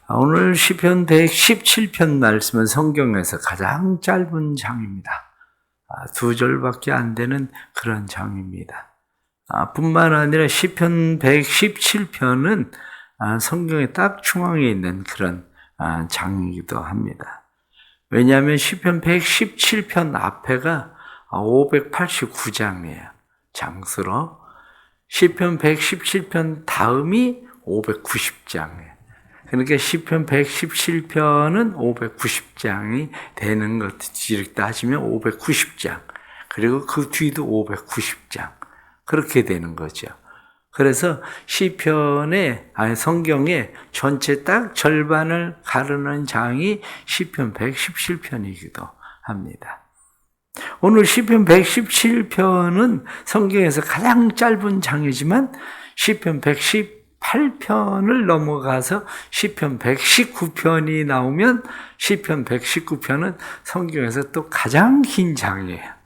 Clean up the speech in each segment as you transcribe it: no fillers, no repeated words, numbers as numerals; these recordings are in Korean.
오늘 시편 117편 말씀은 성경에서 가장 짧은 장입니다. 2절밖에 안 되는 그런 장입니다. 뿐만 아니라 시편 117편은 성경의 딱 중앙에 있는 그런 장이기도 합니다. 왜냐하면 시편 117편 앞에가 589장이에요. 장수로. 시편 117편 다음이 590장이에요. 그러니까 시편 117편은 590장이 되는 것, 이렇게 따지면 590장. 그리고 그 뒤도 590장. 그렇게 되는 거죠. 그래서 시편의, 성경의 전체 딱 절반을 가르는 장이 시편 117편이기도 합니다. 오늘 시편 117편은 성경에서 가장 짧은 장이지만 시편 118편을 넘어가서 시편 119편이 나오면 시편 119편은 성경에서 또 가장 긴 장이에요.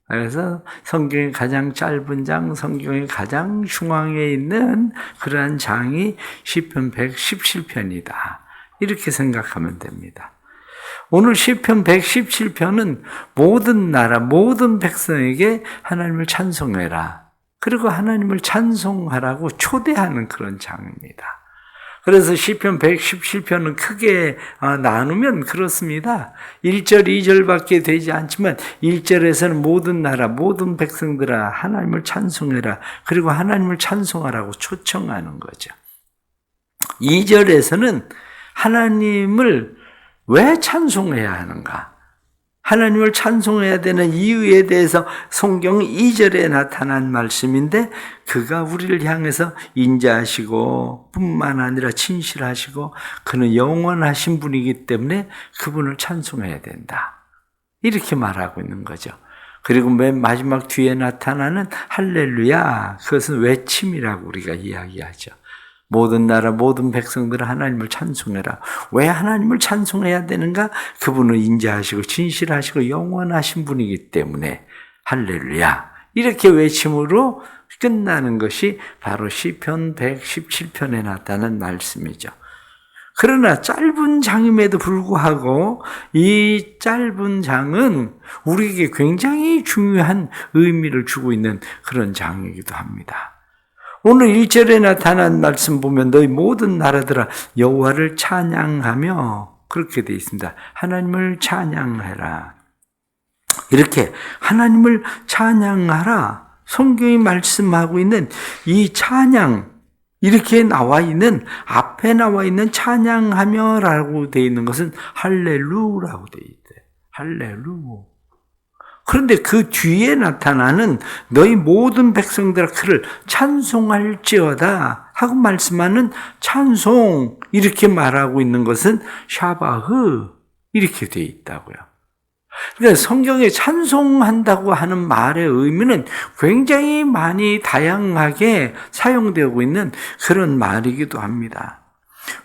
그래서 성경의 가장 짧은 장, 성경의 가장 중앙에 있는 그러한 장이 시편 117편이다. 이렇게 생각하면 됩니다. 오늘 시편 117편은 모든 나라, 모든 백성에게 하나님을 찬송해라. 그리고 하나님을 찬송하라고 초대하는 그런 장입니다. 그래서 시편 117편은 크게 나누면 그렇습니다. 1절, 2절밖에 되지 않지만 1절에서는 모든 나라, 모든 백성들아 하나님을 찬송해라. 그리고 하나님을 찬송하라고 초청하는 거죠. 2절에서는 하나님을 왜 찬송해야 하는가? 하나님을 찬송해야 되는 이유에 대해서 성경 2절에 나타난 말씀인데 그가 우리를 향해서 인자하시고 뿐만 아니라 진실하시고 그는 영원하신 분이기 때문에 그분을 찬송해야 된다. 이렇게 말하고 있는 거죠. 그리고 맨 마지막 뒤에 나타나는 할렐루야, 그것은 외침이라고 우리가 이야기하죠. 모든 나라, 모든 백성들은 하나님을 찬송해라. 왜 하나님을 찬송해야 되는가? 그분은 인자하시고 진실하시고 영원하신 분이기 때문에 할렐루야. 이렇게 외침으로 끝나는 것이 바로 시편 117편에 나타난 말씀이죠. 그러나 짧은 장임에도 불구하고 이 짧은 장은 우리에게 굉장히 중요한 의미를 주고 있는 그런 장이기도 합니다. 오늘 1절에 나타난 말씀 보면 너희 모든 나라들아 여호와를 찬양하며 그렇게 되어 있습니다. 하나님을 찬양해라. 이렇게 하나님을 찬양하라. 성경이 말씀하고 있는 이 찬양, 이렇게 나와 있는, 앞에 나와 있는 찬양하며라고 되어 있는 것은 할렐루라고 되어 있대요. 할렐루. 그런데 그 뒤에 나타나는 너희 모든 백성들아 그를 찬송할지어다 하고 말씀하는 찬송, 이렇게 말하고 있는 것은 샤바흐, 이렇게 되어 있다고요. 그러니까 성경에 찬송한다고 하는 말의 의미는 굉장히 많이 다양하게 사용되고 있는 그런 말이기도 합니다.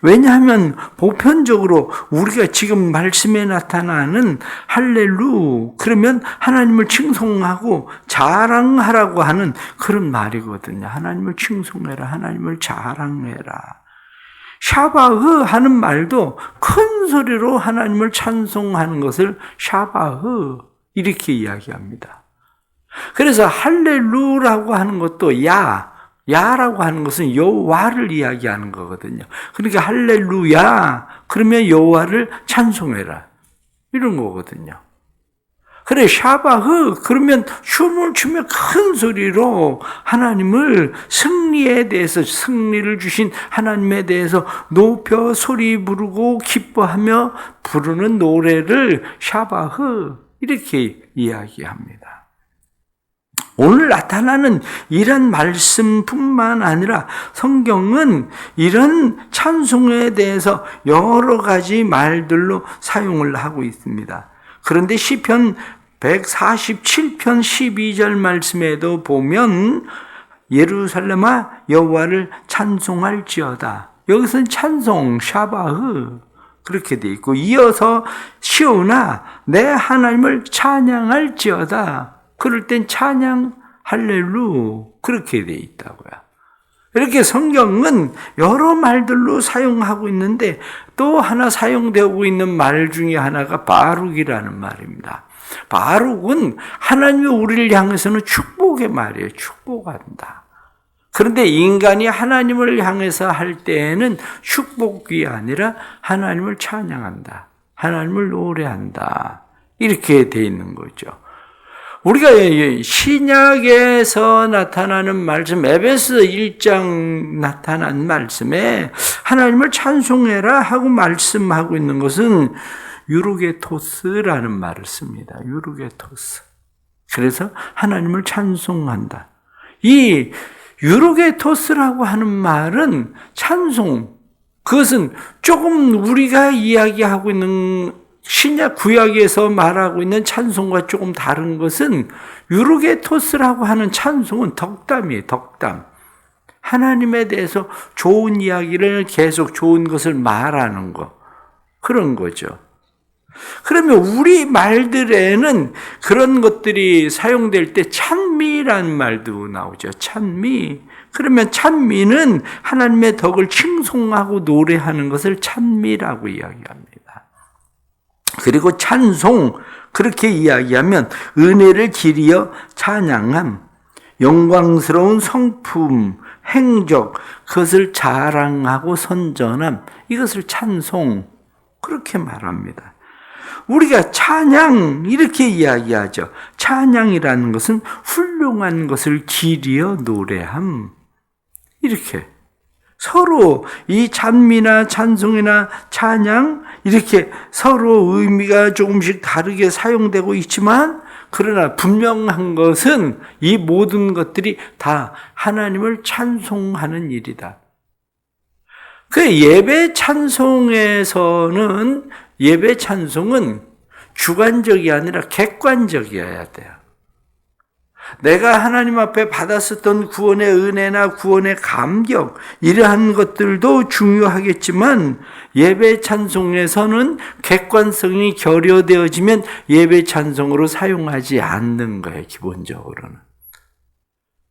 왜냐하면 보편적으로 우리가 지금 말씀에 나타나는 할렐루, 그러면 하나님을 칭송하고 자랑하라고 하는 그런 말이거든요. 하나님을 칭송해라, 하나님을 자랑해라. 샤바흐 하는 말도 큰 소리로 하나님을 찬송하는 것을 샤바흐, 이렇게 이야기합니다. 그래서 할렐루라고 하는 것도 야라고 하는 것은 여호와를 이야기하는 거거든요. 그러니까 할렐루야, 그러면 여호와를 찬송해라, 이런 거거든요. 그래, 샤바흐, 그러면 춤을 추며 큰 소리로 하나님을, 승리에 대해서, 승리를 주신 하나님에 대해서 높여 소리 부르고 기뻐하며 부르는 노래를 샤바흐, 이렇게 이야기합니다. 오늘 나타나는 이런 말씀뿐만 아니라 성경은 이런 찬송에 대해서 여러 가지 말들로 사용을 하고 있습니다. 그런데 시편 147편 12절 말씀에도 보면 예루살렘아 여호와를 찬송할지어다. 여기서는 찬송, 샤바흐, 그렇게 돼 있고, 이어서 시온아 내 하나님을 찬양할지어다. 그럴 땐 찬양, 할렐루, 그렇게 돼 있다고요. 이렇게 성경은 여러 말들로 사용하고 있는데 또 하나 사용되고 있는 말 중에 하나가 바룩이라는 말입니다. 바룩은 하나님이 우리를 향해서는 축복의 말이에요. 축복한다. 그런데 인간이 하나님을 향해서 할 때에는 축복이 아니라 하나님을 찬양한다. 하나님을 노래한다. 이렇게 돼 있는 거죠. 우리가 신약에서 나타나는 말씀, 에베소 1장 나타난 말씀에 하나님을 찬송해라 하고 말씀하고 있는 것은 유르게토스라는 말을 씁니다. 유르게토스. 그래서 하나님을 찬송한다. 이 유르게토스라고 하는 말은 찬송, 그것은 조금 우리가 이야기하고 있는 신약 구약에서 말하고 있는 찬송과 조금 다른 것은 유르게토스라고 하는 찬송은 덕담이에요. 덕담. 하나님에 대해서 좋은 이야기를 계속 좋은 것을 말하는 거. 그런 거죠. 그러면 우리 말들에는 그런 것들이 사용될 때 찬미라는 말도 나오죠. 찬미. 그러면 찬미는 하나님의 덕을 칭송하고 노래하는 것을 찬미라고 이야기합니다. 그리고 찬송, 그렇게 이야기하면 은혜를 기리어 찬양함, 영광스러운 성품, 행적, 그것을 자랑하고 선전함, 이것을 찬송, 그렇게 말합니다. 우리가 찬양, 이렇게 이야기하죠. 찬양이라는 것은 훌륭한 것을 기리어 노래함, 이렇게. 서로 이 찬미나 찬송이나 찬양 이렇게 서로 의미가 조금씩 다르게 사용되고 있지만 그러나 분명한 것은 이 모든 것들이 다 하나님을 찬송하는 일이다. 그 예배 찬송에서는 예배 찬송은 주관적이 아니라 객관적이어야 돼요. 내가 하나님 앞에 받았었던 구원의 은혜나 구원의 감격 이러한 것들도 중요하겠지만 예배 찬송에서는 객관성이 결여되어지면 예배 찬송으로 사용하지 않는 거예요. 기본적으로는.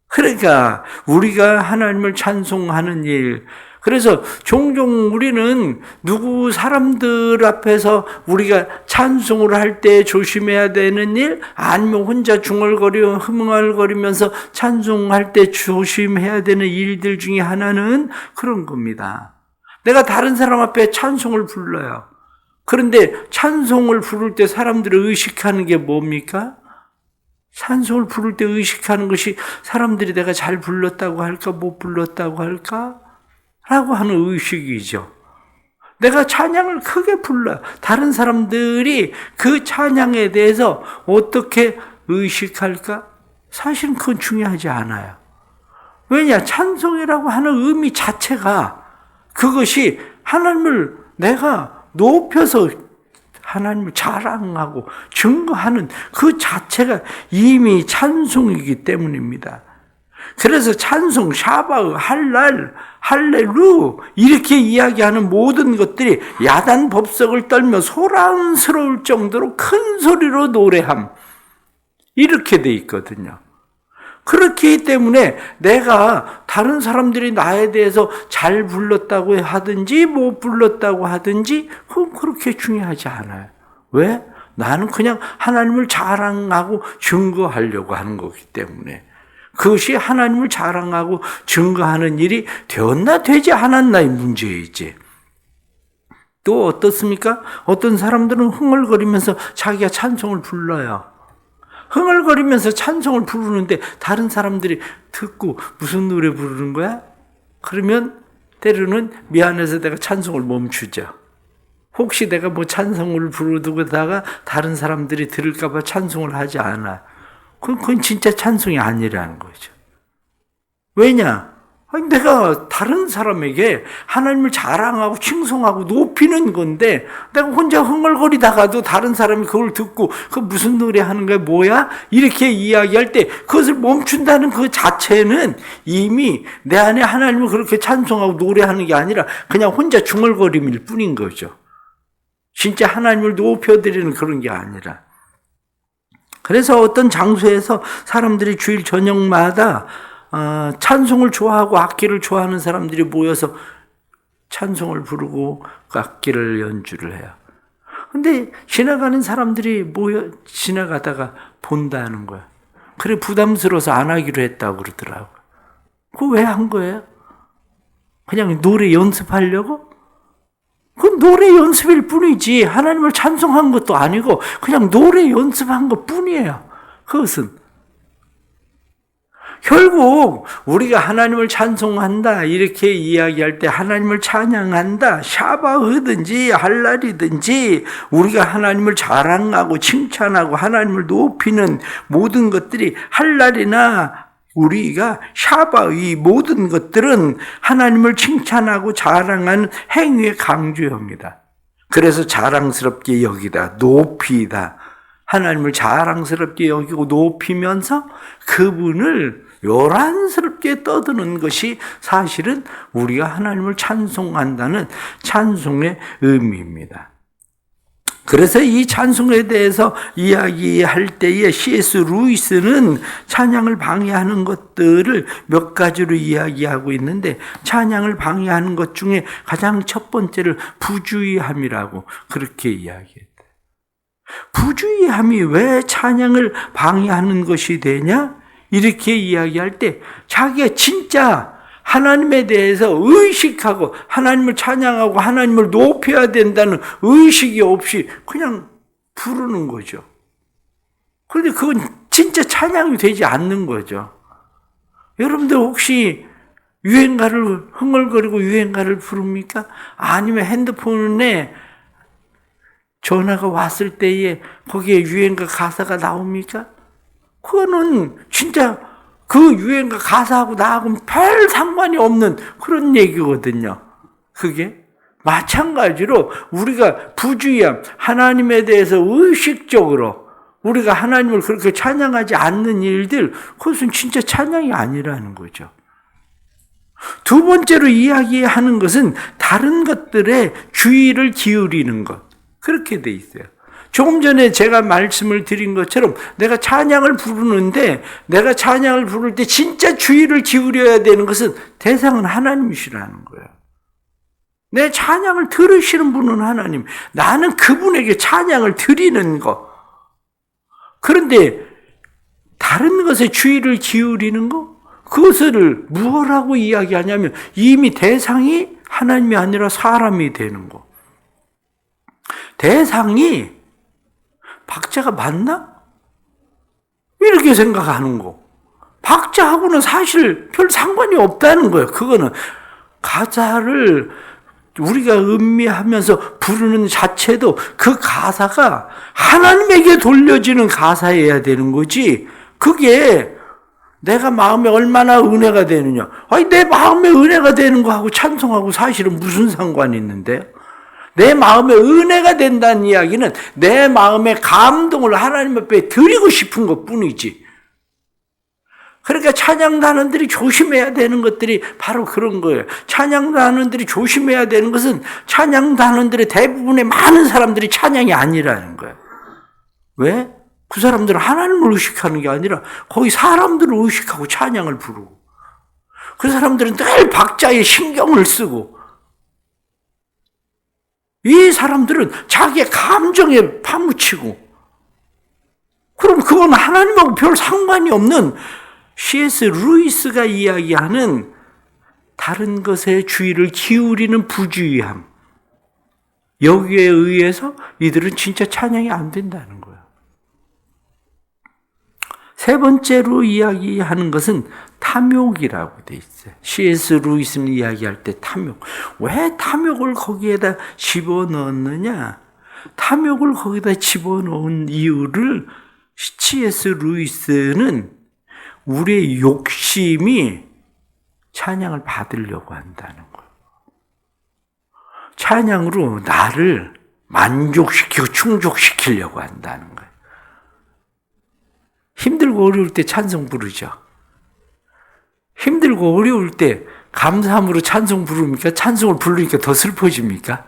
그러니까 우리가 하나님을 찬송하는 일, 그래서 종종 우리는 누구 사람들 앞에서 우리가 찬송을 할 때 조심해야 되는 일, 아니면 혼자 중얼거리고 흥얼거리면서 찬송할 때 조심해야 되는 일들 중에 하나는 그런 겁니다. 내가 다른 사람 앞에 찬송을 불러요. 그런데 찬송을 부를 때 사람들이 의식하는 게 뭡니까? 찬송을 부를 때 의식하는 것이 사람들이 내가 잘 불렀다고 할까, 못 불렀다고 할까? 라고 하는 의식이죠. 내가 찬양을 크게 불러요. 다른 사람들이 그 찬양에 대해서 어떻게 의식할까? 사실은 그건 중요하지 않아요. 왜냐? 찬송이라고 하는 의미 자체가 그것이 하나님을 내가 높여서 하나님을 자랑하고 증거하는 그 자체가 이미 찬송이기 때문입니다. 그래서 찬송, 샤바흐, 할랄, 할렐루 이렇게 이야기하는 모든 것들이 야단 법석을 떨며 소란스러울 정도로 큰 소리로 노래함 이렇게 돼 있거든요. 그렇기 때문에 내가 다른 사람들이 나에 대해서 잘 불렀다고 하든지 못 불렀다고 하든지 그건 그렇게 중요하지 않아요. 왜? 나는 그냥 하나님을 자랑하고 증거하려고 하는 거기 때문에 그것이 하나님을 자랑하고 증거하는 일이 되었나 되지 않았나의 문제이지. 또 어떻습니까? 어떤 사람들은 흥얼거리면서 자기가 찬송을 불러요. 흥얼거리면서 찬송을 부르는데 다른 사람들이 듣고 무슨 노래 부르는 거야? 그러면 때로는 미안해서 내가 찬송을 멈추죠. 혹시 내가 뭐 찬송을 부르다가 다른 사람들이 들을까 봐 찬송을 하지 않아. 그건 진짜 찬송이 아니라는 거죠. 왜냐? 내가 다른 사람에게 하나님을 자랑하고 칭송하고 높이는 건데 내가 혼자 흥얼거리다가도 다른 사람이 그걸 듣고 그 무슨 노래 하는 거야 뭐야? 이렇게 이야기할 때 그것을 멈춘다는 그 자체는 이미 내 안에 하나님을 그렇게 찬송하고 노래하는 게 아니라 그냥 혼자 중얼거림일 뿐인 거죠. 진짜 하나님을 높여드리는 그런 게 아니라. 그래서 어떤 장소에서 사람들이 주일 저녁마다 찬송을 좋아하고 악기를 좋아하는 사람들이 모여서 찬송을 부르고 악기를 연주를 해요. 근데 지나가는 사람들이 지나가다가 본다는 거야. 그래 부담스러워서 안 하기로 했다고 그러더라고. 그거 왜 한 거예요? 그냥 노래 연습하려고? 그건 노래 연습일 뿐이지 하나님을 찬송한 것도 아니고 그냥 노래 연습한 것 뿐이에요. 그것은 결국 우리가 하나님을 찬송한다 이렇게 이야기할 때 하나님을 찬양한다 샤바흐든지 할랄이든지 우리가 하나님을 자랑하고 칭찬하고 하나님을 높이는 모든 것들이 할랄이나 우리가 샤바 이 모든 것들은 하나님을 칭찬하고 자랑하는 행위의 강조형이다. 그래서 자랑스럽게 여기다 높이다. 하나님을 자랑스럽게 여기고 높이면서 그분을 요란스럽게 떠드는 것이 사실은 우리가 하나님을 찬송한다는 찬송의 의미입니다. 그래서 이 찬송에 대해서 이야기할 때에 C.S. 루이스는 찬양을 방해하는 것들을 몇 가지로 이야기하고 있는데 찬양을 방해하는 것 중에 가장 첫 번째를 부주의함이라고 그렇게 이야기했다. 부주의함이 왜 찬양을 방해하는 것이 되냐? 이렇게 이야기할 때 자기가 진짜 하나님에 대해서 의식하고 하나님을 찬양하고 하나님을 높여야 된다는 의식이 없이 그냥 부르는 거죠. 그런데 그건 진짜 찬양이 되지 않는 거죠. 여러분들 혹시 유행가를 흥얼거리고 유행가를 부릅니까? 아니면 핸드폰에 전화가 왔을 때에 거기에 유행가 가사가 나옵니까? 그거는 진짜 그 유행가 가사하고 나하고는 별 상관이 없는 그런 얘기거든요. 그게 마찬가지로 우리가 부주의함, 하나님에 대해서 의식적으로 우리가 하나님을 그렇게 찬양하지 않는 일들, 그것은 진짜 찬양이 아니라는 거죠. 두 번째로 이야기하는 것은 다른 것들에 주의를 기울이는 것. 그렇게 돼 있어요. 조금 전에 제가 말씀을 드린 것처럼 내가 찬양을 부르는데 내가 찬양을 부를 때 진짜 주의를 기울여야 되는 것은 대상은 하나님이시라는 거예요. 내 찬양을 들으시는 분은 하나님. 나는 그분에게 찬양을 드리는 것. 그런데 다른 것에 주의를 기울이는 것? 그것을 무엇라고 이야기하냐면 이미 대상이 하나님이 아니라 사람이 되는 것. 대상이 박자가 맞나? 이렇게 생각하는 거. 박자하고는 사실 별 상관이 없다는 거예요. 그거는 가사를 우리가 음미하면서 부르는 자체도 그 가사가 하나님에게 돌려지는 가사여야 되는 거지. 그게 내가 마음에 얼마나 은혜가 되느냐. 아니, 내 마음에 은혜가 되는 거하고 찬송하고 사실은 무슨 상관이 있는데? 내 마음에 은혜가 된다는 이야기는 내 마음의 감동을 하나님 앞에 드리고 싶은 것 뿐이지. 그러니까 찬양단원들이 조심해야 되는 것들이 바로 그런 거예요. 찬양단원들이 조심해야 되는 것은 찬양단원들의 대부분의 많은 사람들이 찬양이 아니라는 거예요. 왜? 그 사람들은 하나님을 의식하는 게 아니라 거의 사람들을 의식하고 찬양을 부르고 그 사람들은 늘 박자에 신경을 쓰고 이 사람들은 자기의 감정에 파묻히고 그럼 그건 하나님하고 별 상관이 없는 C.S. 루이스가 이야기하는 다른 것에 주의를 기울이는 부주의함. 여기에 의해서 이들은 진짜 찬양이 안 된다는 거예요. 세 번째로 이야기하는 것은 탐욕이라고 돼 있어요. C.S. 루이스는 이야기할 때 탐욕. 왜 탐욕을 거기에다 집어넣었느냐? 탐욕을 거기다 집어넣은 이유를 C.S. 루이스는 우리의 욕심이 찬양을 받으려고 한다는 거예요. 찬양으로 나를 만족시키고 충족시키려고 한다는 거예요. 힘들고 어려울 때 찬송 부르죠. 힘들고 어려울 때 감사함으로 찬송 부릅니까? 찬송을 부르니까 더 슬퍼집니까?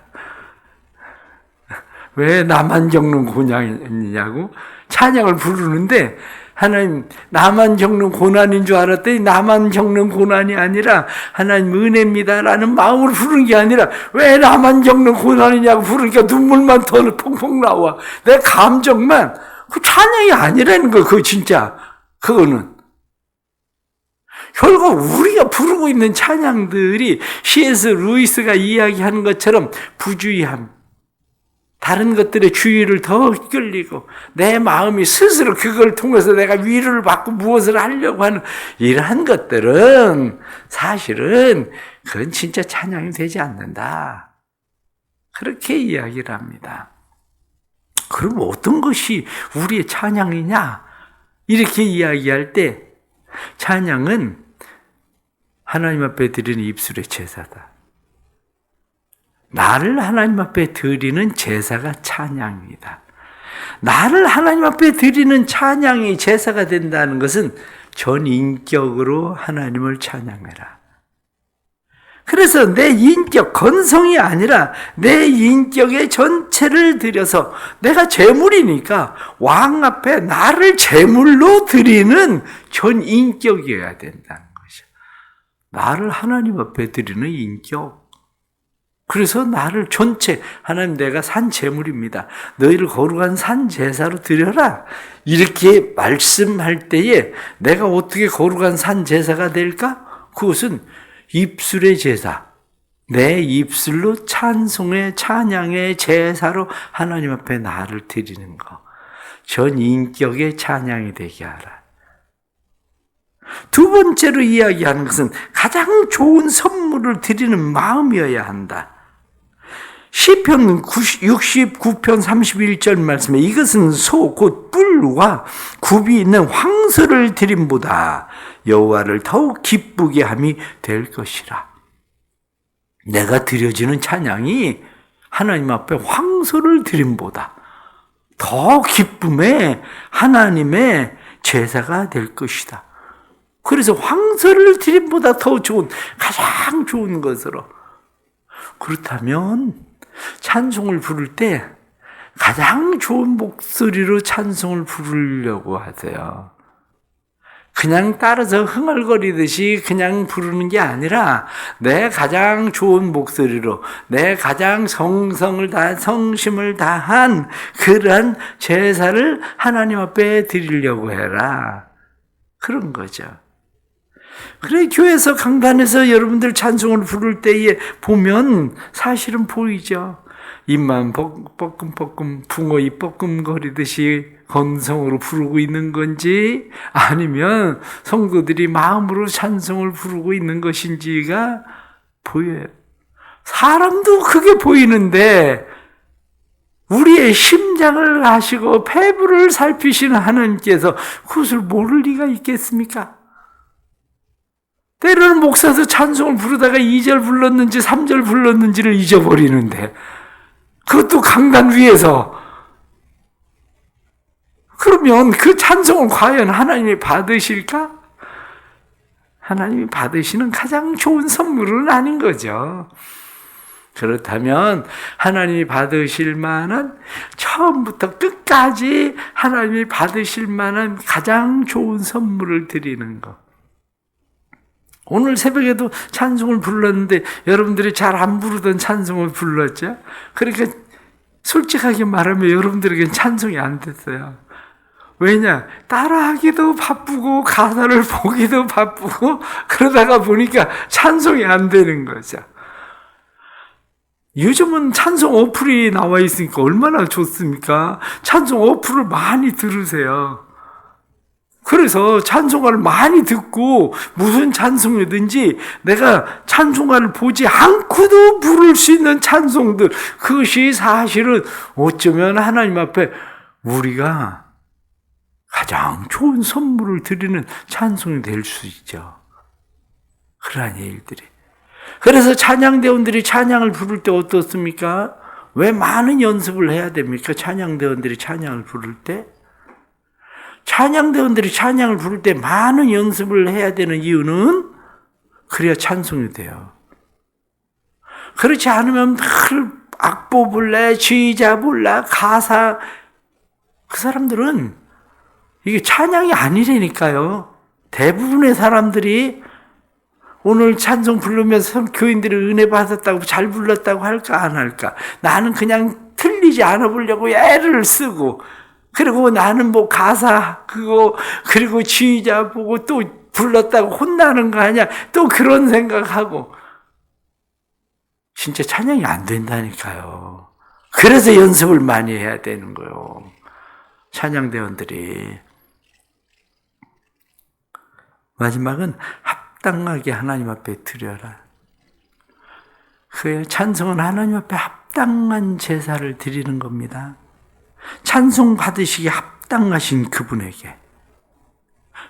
왜 나만 겪는 고난이냐고? 찬양을 부르는데 하나님, 나만 겪는 고난인 줄 알았더니 나만 겪는 고난이 아니라 하나님 은혜입니다라는 마음으로 부르는 게 아니라 왜 나만 겪는 고난이냐고 부르니까 눈물만 더 펑펑 나와. 내 감정만, 그 찬양이 아니라는 거, 그거 진짜. 그거는. 결국 우리가 부르고 있는 찬양들이 C.S. 루이스가 이야기하는 것처럼 부주의함, 다른 것들의 주의를 더 끌리고 내 마음이 스스로 그걸 통해서 내가 위로를 받고 무엇을 하려고 하는 이러한 것들은 사실은 그건 진짜 찬양이 되지 않는다. 그렇게 이야기를 합니다. 그럼 어떤 것이 우리의 찬양이냐? 이렇게 이야기할 때 찬양은 하나님 앞에 드리는 입술의 제사다. 나를 하나님 앞에 드리는 제사가 찬양이다. 나를 하나님 앞에 드리는 찬양이 제사가 된다는 것은 전 인격으로 하나님을 찬양해라. 그래서 내 인격, 건성이 아니라 내 인격의 전체를 드려서 내가 제물이니까 왕 앞에 나를 제물로 드리는 전 인격이어야 된다는 것이죠. 나를 하나님 앞에 드리는 인격. 그래서 나를 전체, 하나님 내가 산 제물입니다. 너희를 거룩한 산 제사로 드려라. 이렇게 말씀할 때에 내가 어떻게 거룩한 산 제사가 될까? 그것은 입술의 제사. 내 입술로 찬송의 찬양의 제사로 하나님 앞에 나를 드리는 것. 전 인격의 찬양이 되게 하라. 두 번째로 이야기하는 것은 가장 좋은 선물을 드리는 마음이어야 한다. 시편 69편 31절 말씀에 이것은 소 곧 뿔과 굽이 있는 황소를 드림보다 여호와를 더욱 기쁘게 함이 될 것이라. 내가 드려지는 찬양이 하나님 앞에 황소를 드림보다 더 기쁨의 하나님의 제사가 될 것이다. 그래서 황소를 드림보다 더 좋은, 가장 좋은 것으로. 그렇다면 찬송을 부를 때 가장 좋은 목소리로 찬송을 부르려고 하세요. 그냥 따라서 흥얼거리듯이 그냥 부르는 게 아니라 내 가장 좋은 목소리로 내 가장 성심을 다한 그러한 제사를 하나님 앞에 드리려고 해라. 그런 거죠. 그래, 교회에서 강단에서 여러분들 찬송을 부를 때에 보면 사실은 보이죠. 입만 뻐끔뻐끔 붕어 입 뻐끔거리듯이 건성으로 부르고 있는 건지 아니면 성도들이 마음으로 찬송을 부르고 있는 것인지가 보여요. 사람도 그게 보이는데 우리의 심장을 아시고 폐부를 살피시는 하나님께서 그것을 모를 리가 있겠습니까? 때로는 목사도 찬송을 부르다가 2절 불렀는지 3절 불렀는지를 잊어버리는데 그것도 강단 위에서. 그러면 그 찬송을 과연 하나님이 받으실까? 하나님이 받으시는 가장 좋은 선물은 아닌 거죠. 그렇다면 하나님이 받으실 만한, 처음부터 끝까지 하나님이 받으실 만한 가장 좋은 선물을 드리는 것. 오늘 새벽에도 찬송을 불렀는데 여러분들이 잘 안 부르던 찬송을 불렀죠? 그러니까 솔직하게 말하면 여러분들에겐 찬송이 안 됐어요. 왜냐? 따라하기도 바쁘고 가사를 보기도 바쁘고 그러다가 보니까 찬송이 안 되는 거죠. 요즘은 찬송 어플이 나와 있으니까 얼마나 좋습니까? 찬송 어플을 많이 들으세요. 그래서 찬송가를 많이 듣고 무슨 찬송이든지 내가 찬송가를 보지 않고도 부를 수 있는 찬송들, 그것이 사실은 어쩌면 하나님 앞에 우리가 가장 좋은 선물을 드리는 찬송이 될 수 있죠. 그러한 일들이. 그래서 찬양대원들이 찬양을 부를 때 어떻습니까? 왜 많은 연습을 해야 됩니까? 찬양대원들이 찬양을 부를 때? 찬양대원들이 찬양을 부를 때 많은 연습을 해야 되는 이유는 그래야 찬송이 돼요. 그렇지 않으면 늘 악보 불래, 지휘자 불래, 가사, 그 사람들은 이게 찬양이 아니라니까요. 대부분의 사람들이 오늘 찬송 부르면서 교인들이 은혜 받았다고 잘 불렀다고 할까 안 할까? 나는 그냥 틀리지 않아 보려고 애를 쓰고, 그리고 나는 뭐 가사 그거 그리고 지휘자 보고 또 불렀다고 혼나는 거 아니야? 또 그런 생각하고. 진짜 찬양이 안 된다니까요. 그래서 연습을 많이 해야 되는 거예요. 찬양대원들이. 마지막은 합당하게 하나님 앞에 드려라. 그 찬송은 하나님 앞에 합당한 제사를 드리는 겁니다. 찬송 받으시기에 합당하신 그분에게,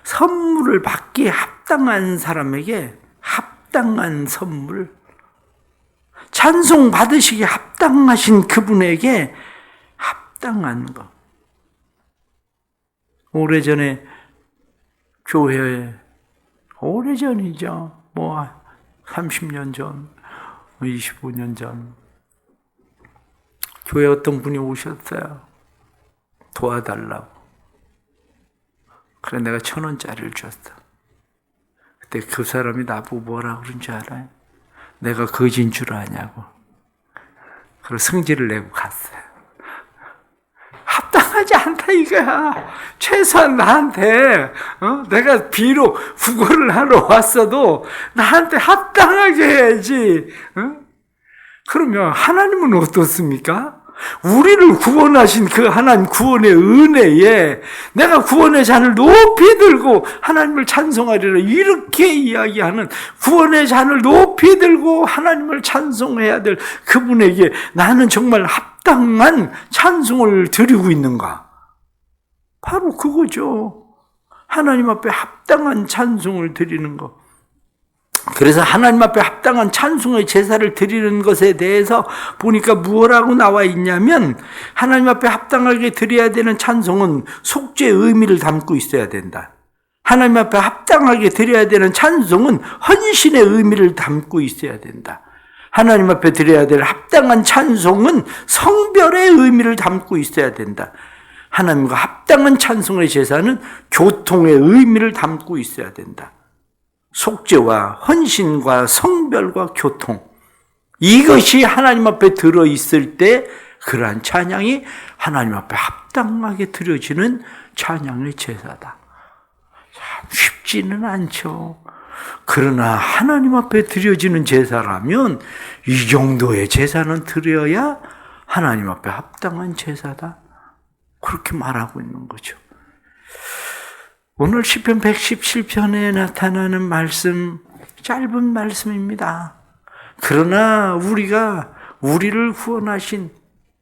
선물을 받기에 합당한 사람에게 합당한 선물, 찬송 받으시기에 합당하신 그분에게 합당한 것. 오래전에 교회에, 오래전이죠. 뭐 30년 전, 25년 전 교회 어떤 분이 오셨어요. 도와달라고. 그래 내가 1,000원짜리를 줬어. 그때 그 사람이 나보고 뭐라 그런 줄 알아요? 내가 거지인 줄 아냐고. 그리고 성질을 내고 갔어요. 합당하지 않다 이거야. 최소한 나한테 내가 비록 구걸을 하러 왔어도 나한테 합당하게 해야지. 그러면 하나님은 어떻습니까? 우리를 구원하신 그 하나님 구원의 은혜에 내가 구원의 잔을 높이 들고 하나님을 찬송하리라, 이렇게 이야기하는 구원의 잔을 높이 들고 하나님을 찬송해야 될 그분에게 나는 정말 합당한 찬송을 드리고 있는가? 바로 그거죠. 하나님 앞에 합당한 찬송을 드리는 것. 그래서 하나님 앞에 합당한 찬송의 제사를 드리는 것에 대해서 보니까 무엇라고 나와 있냐면, 하나님 앞에 합당하게 드려야 되는 찬송은 속죄의 의미를 담고 있어야 된다. 하나님 앞에 합당하게 드려야 되는 찬송은 헌신의 의미를 담고 있어야 된다. 하나님 앞에 드려야 될 합당한 찬송은 성별의 의미를 담고 있어야 된다. 하나님과 합당한 찬송의 제사는 교통의 의미를 담고 있어야 된다. 속죄와 헌신과 성별과 교통, 이것이 하나님 앞에 들어있을 때 그러한 찬양이 하나님 앞에 합당하게 드려지는 찬양의 제사다. 참 쉽지는 않죠. 그러나 하나님 앞에 드려지는 제사라면 이 정도의 제사는 드려야 하나님 앞에 합당한 제사다. 그렇게 말하고 있는 거죠. 오늘 시편 117편에 나타나는 말씀, 짧은 말씀입니다. 그러나 우리를 구원하신,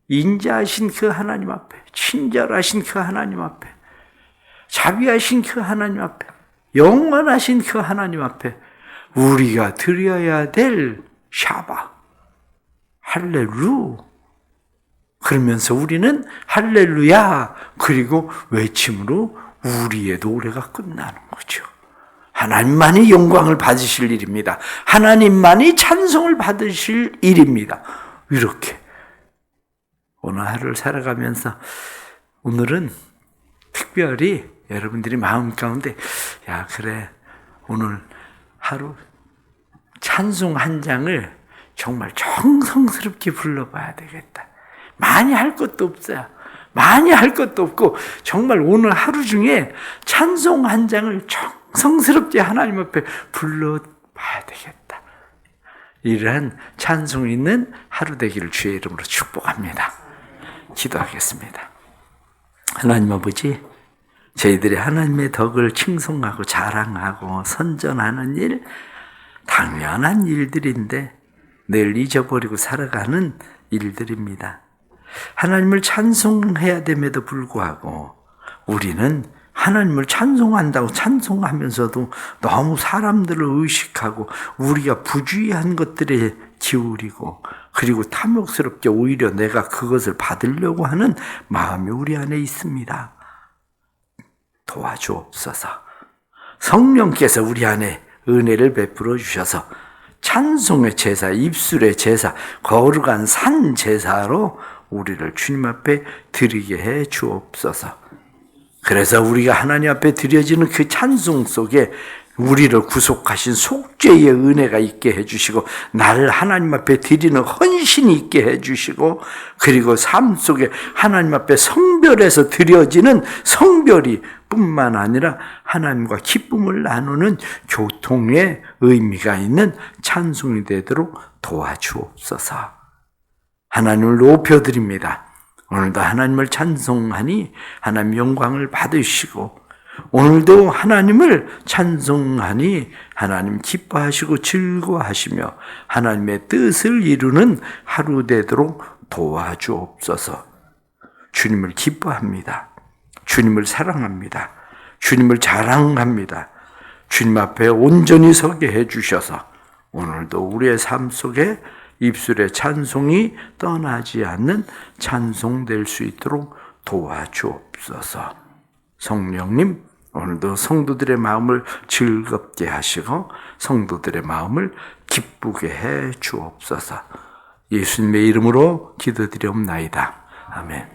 인자하신 그 하나님 앞에, 친절하신 그 하나님 앞에, 자비하신 그 하나님 앞에, 영원하신 그 하나님 앞에 우리가 드려야 될 샤바, 할렐루, 그러면서 우리는 할렐루야 그리고 외침으로 우리의 노래가 끝나는 거죠. 하나님만이 영광을 받으실 일입니다. 하나님만이 찬송을 받으실 일입니다. 이렇게 오늘 하루를 살아가면서 오늘은 특별히 여러분들이 마음 가운데 야 그래 오늘 하루 찬송 한 장을 정말 정성스럽게 불러봐야 되겠다. 많이 할 것도 없어요. 많이 할 것도 없고 정말 오늘 하루 중에 찬송 한 장을 정성스럽게 하나님 앞에 불러봐야 되겠다. 이러한 찬송 있는 하루 되기를 주의 이름으로 축복합니다. 기도하겠습니다. 하나님 아버지, 저희들이 하나님의 덕을 칭송하고 자랑하고 선전하는 일, 당연한 일들인데 늘 잊어버리고 살아가는 일들입니다. 하나님을 찬송해야 됨에도 불구하고 우리는 하나님을 찬송한다고 찬송하면서도 너무 사람들을 의식하고 우리가 부주의한 것들에 기울이고 그리고 탐욕스럽게 오히려 내가 그것을 받으려고 하는 마음이 우리 안에 있습니다. 도와주옵소서. 성령께서 우리 안에 은혜를 베풀어 주셔서 찬송의 제사, 입술의 제사, 거룩한 산 제사로 우리를 주님 앞에 드리게 해 주옵소서. 그래서 우리가 하나님 앞에 드려지는 그 찬송 속에 우리를 구속하신 속죄의 은혜가 있게 해주시고, 나를 하나님 앞에 드리는 헌신이 있게 해주시고, 그리고 삶 속에 하나님 앞에 성별에서 드려지는 성별이 뿐만 아니라 하나님과 기쁨을 나누는 교통의 의미가 있는 찬송이 되도록 도와주옵소서. 하나님을 높여드립니다. 오늘도 하나님을 찬송하니 하나님 영광을 받으시고, 오늘도 하나님을 찬송하니 하나님 기뻐하시고 즐거워하시며 하나님의 뜻을 이루는 하루 되도록 도와주옵소서. 주님을 기뻐합니다. 주님을 사랑합니다. 주님을 자랑합니다. 주님 앞에 온전히 서게 해주셔서 오늘도 우리의 삶 속에 입술의 찬송이 떠나지 않는 찬송될 수 있도록 도와주옵소서. 성령님, 오늘도 성도들의 마음을 즐겁게 하시고 성도들의 마음을 기쁘게 해 주옵소서. 예수님의 이름으로 기도드리옵나이다. 아멘.